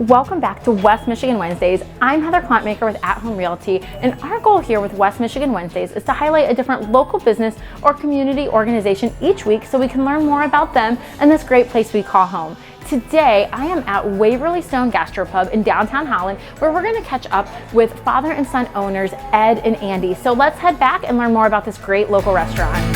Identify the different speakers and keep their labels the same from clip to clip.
Speaker 1: Welcome back to West Michigan Wednesdays. I'm Heather Klontmaker with AtHome Realty, and our goal here with West Michigan Wednesdays is to highlight a different local business or community organization each week so we can learn more about them and this great place we call home. Today, I am at Waverly Stone Gastropub in downtown Holland, where we're going to catch up with father and son owners Ed and Andy. So let's head back and learn more about this great local restaurant.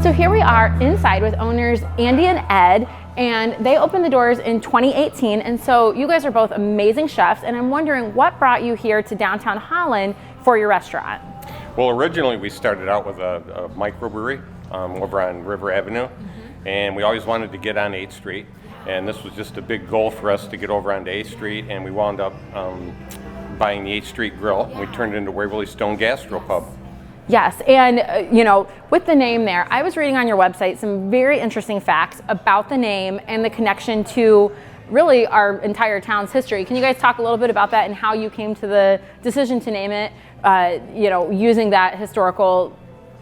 Speaker 1: So here we are inside with owners Andy and Ed, and they opened the doors in 2018. And so you guys are both amazing chefs, and I'm wondering what brought you here to downtown Holland for your restaurant?
Speaker 2: Well, originally we started out with a microbrewery over on River Avenue, and we always wanted to get on 8th Street, and this was just a big goal for us to get over onto 8th Street, and we wound up buying the 8th Street Grill, and we turned it into Waverly Stone Gastropub.
Speaker 1: Yes, and you know, with the name there, I was reading on your website some very interesting facts about the name and the connection to really our entire town's history. Can you guys talk a little bit about that and how you came to the decision to name it, you know, using that historical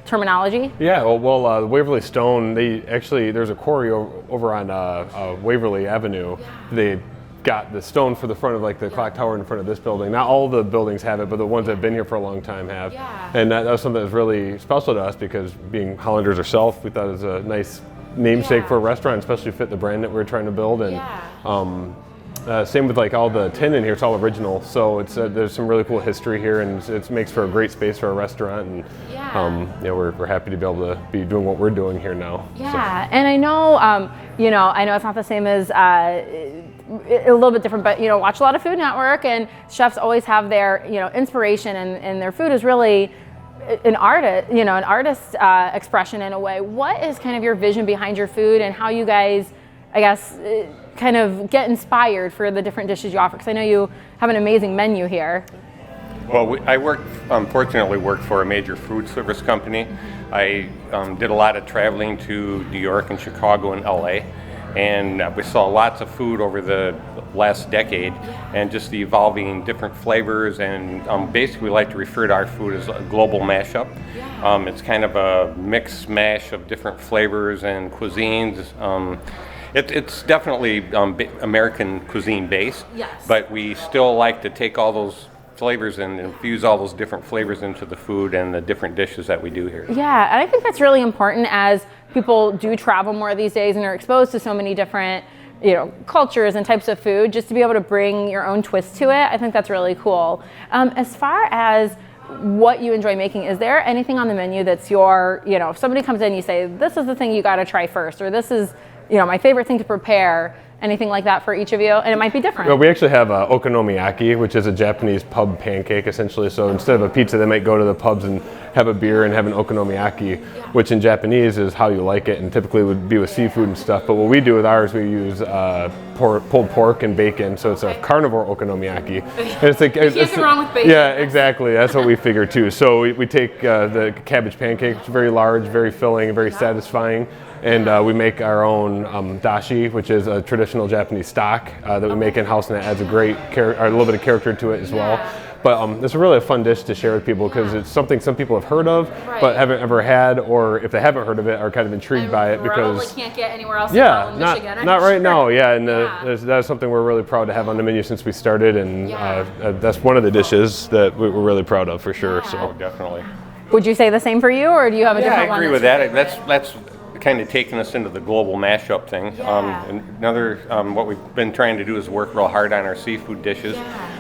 Speaker 1: terminology?
Speaker 3: Yeah, well, Waverly Stone, there's a quarry over on Waverly Avenue. They got the stone for the front of like the clock tower in front of this building. Not all the buildings have it, but the ones that have been here for a long time have.
Speaker 1: Yeah.
Speaker 3: And that was something that was really special to us because being Hollanders ourselves, we thought it was a nice namesake for a restaurant, especially fit the brand that we were trying to build. And same with like all the tin in here, it's all original. So it's there's some really cool history here, and it makes for a great space for a restaurant. And you know, we're happy to be able to be doing what we're doing here now.
Speaker 1: Yeah, so. And I know, you know, I know it's not the same as a little bit different, but you know, watch a lot of Food Network, and chefs always have their, you know, inspiration, and their food is really an artist, you know, an artist's expression in a way. What is kind of your vision behind your food, and how you guys, I guess, kind of get inspired for the different dishes you offer? Because I know you have an amazing menu here.
Speaker 2: Well, I unfortunately worked for a major food service company. I did a lot of traveling to New York and Chicago and LA. And we saw lots of food over the last decade, and just the evolving different flavors, and basically we like to refer to our food as a global mashup. It's kind of a mixed mash of different flavors and cuisines. It's definitely American cuisine based, but we still like to take all those flavors and infuse all those different flavors into the food and the different dishes that we do here.
Speaker 1: Yeah, and I think that's really important as people do travel more these days and are exposed to so many different, you know, cultures and types of food, just to be able to bring your own twist to it. I think that's really cool. As far as what you enjoy making, is there anything on the menu that's your, you know, if somebody comes in, you say, this is the thing you got to try first, or this is, you know, my favorite thing to prepare? Anything like that for each of you? And it might be different.
Speaker 3: Well, we actually have okonomiyaki, which is a Japanese pub pancake essentially. So instead of a pizza, they might go to the pubs and have a beer and have an okonomiyaki, which in Japanese is how you like it, and typically would be with seafood and stuff. But what we do with ours, we use pulled pork and bacon, so it's a carnivore okonomiyaki. And it's like,
Speaker 1: you can't go wrong with bacon.
Speaker 3: Yeah, exactly. That's what we figure too. So we take the cabbage pancake, which is very large, very filling, very satisfying. And we make our own dashi, which is a traditional Japanese stock that we make in-house, and it adds a little bit of character to it as well. But it's really a fun dish to share with people because it's something some people have heard of, but haven't ever had, or if they haven't heard of it, are kind of intrigued by it because
Speaker 1: probably can't get anywhere else in Holland, Michigan.
Speaker 3: Not right now. Yeah, and that's something we're really proud to have on the menu since we started, and that's one of the dishes that we're really proud of for sure. So
Speaker 2: definitely.
Speaker 1: Would you say the same for you, or do you have a different one?
Speaker 2: I agree with that. That's kind of taking us into the global mashup thing. Another, what we've been trying to do is work real hard on our seafood dishes.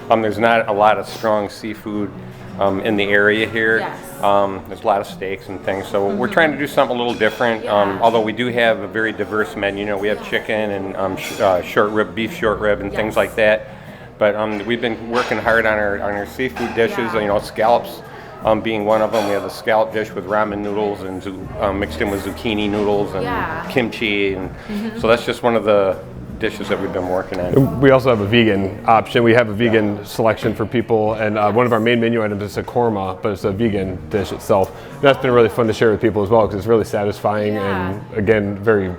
Speaker 2: There's not a lot of strong seafood in the area here. There's a lot of steaks and things, so we're trying to do something a little different. Although we do have a very diverse menu. You know, we have chicken and short rib, beef short rib, and things like that. But we've been working hard on our seafood dishes. You know, scallops being one of them. We have a scallop dish with ramen noodles and mixed in with zucchini noodles and kimchi, and so that's just one of the dishes that we've been working on.
Speaker 3: We also have a vegan option. We have a vegan selection for people, and one of our main menu items is a korma, but it's a vegan dish itself. And that's been really fun to share with people as well, because it's really satisfying and, again, very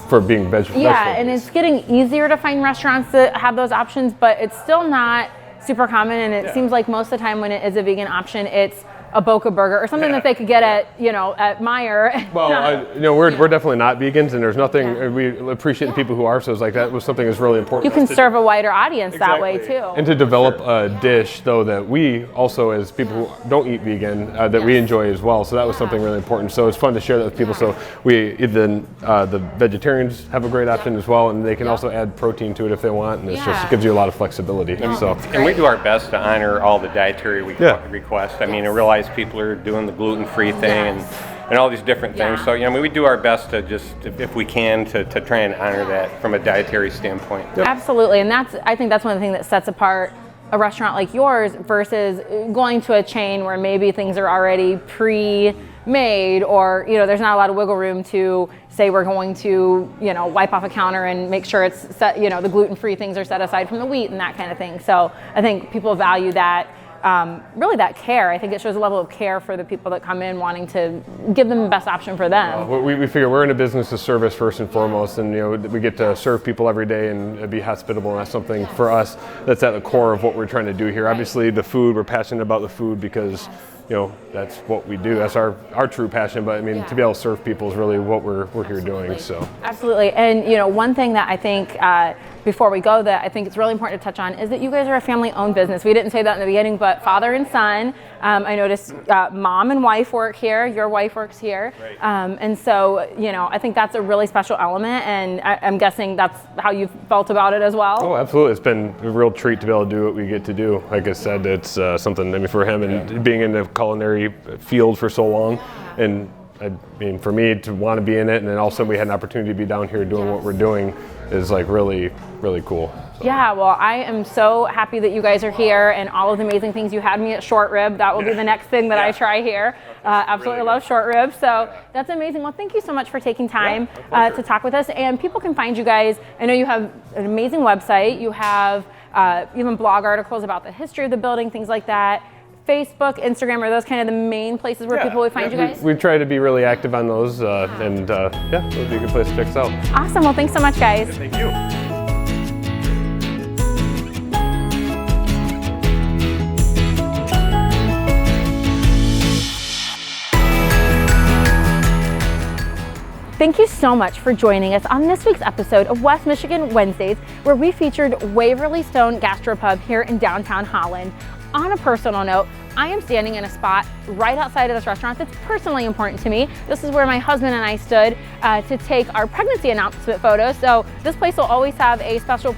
Speaker 3: for being vegetable.
Speaker 1: Yeah, and it's getting easier to find restaurants that have those options, but it's still not super common, and it seems like most of the time when it is a vegan option, it's a Boca burger or something that they could get at, at Meijer.
Speaker 3: Well, we're definitely not vegans, and there's nothing, we appreciate the people who are, so it's like that was something that's really important.
Speaker 1: You can serve a wider audience that way too.
Speaker 3: And to develop a dish, though, that we also, as people who don't eat vegan, that we enjoy as well, so that was something really important. So it's fun to share that with people, so the vegetarians have a great option as well, and they can also add protein to it if they want, and it just gives you a lot of flexibility.
Speaker 2: And we do our best to honor all the dietary requests. I mean, I realize people are doing the gluten-free thing and all these different things. So, we do our best to just, if we can, to try and honor that from a dietary standpoint.
Speaker 1: Absolutely, and I think that's one of the things that sets apart a restaurant like yours versus going to a chain where maybe things are already pre-made, or there's not a lot of wiggle room to say we're going to wipe off a counter and make sure it's set, the gluten-free things are set aside from the wheat and that kind of thing. So I think people value that. Really that care. I think it shows a level of care for the people that come in, wanting to give them the best option for them.
Speaker 3: We figure we're in a business of service first and foremost, and we get to serve people every day and be hospitable, and that's something for us that's at the core of what we're trying to do here. Obviously the food, we're passionate about the food because that's what we do. That's our true passion, but to be able to serve people is really what we're here doing. So
Speaker 1: absolutely. And one thing that I think before we go that I think it's really important to touch on is that you guys are a family-owned business. We didn't say that in the beginning, but father and son. I noticed mom and wife work here. Your wife works here.
Speaker 2: Right.
Speaker 1: And so, I think that's a really special element, and I'm guessing that's how you felt about it as well.
Speaker 3: Oh, absolutely. It's been a real treat to be able to do what we get to do. Like I said, it's something, for him and being in the culinary field for so long, and for me to want to be in it, and then also we had an opportunity to be down here doing what we're doing is like really, really cool. So.
Speaker 1: Yeah, well, I am so happy that you guys are here and all of the amazing things. You had me at short rib. That will be the next thing that I try here. Absolutely really love short rib. So that's amazing. Well, thank you so much for taking time to talk with us. And people can find you guys. I know you have an amazing website. You have even blog articles about the history of the building, things like that. Facebook, Instagram, are those kind of the main places where people would find you guys?
Speaker 3: We try to be really active on those, and it would be a good place to check us out.
Speaker 1: Awesome. Well, thanks so much, guys.
Speaker 3: Thank you.
Speaker 1: Thank you so much for joining us on this week's episode of West Michigan Wednesdays, where we featured Waverly Stone Gastropub here in downtown Holland. On a personal note, I am standing in a spot right outside of this restaurant that's personally important to me. This is where my husband and I stood to take our pregnancy announcement photos. So this place will always have a special,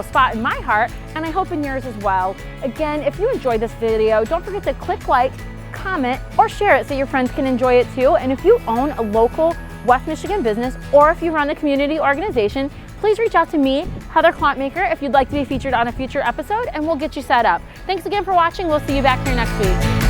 Speaker 1: spot in my heart, and I hope in yours as well. Again, if you enjoyed this video, don't forget to click like, comment, or share it so your friends can enjoy it too. And if you own a local West Michigan business, or if you run a community organization, please reach out to me, Heather Klontmaker, if you'd like to be featured on a future episode, and we'll get you set up. Thanks again for watching. We'll see you back here next week.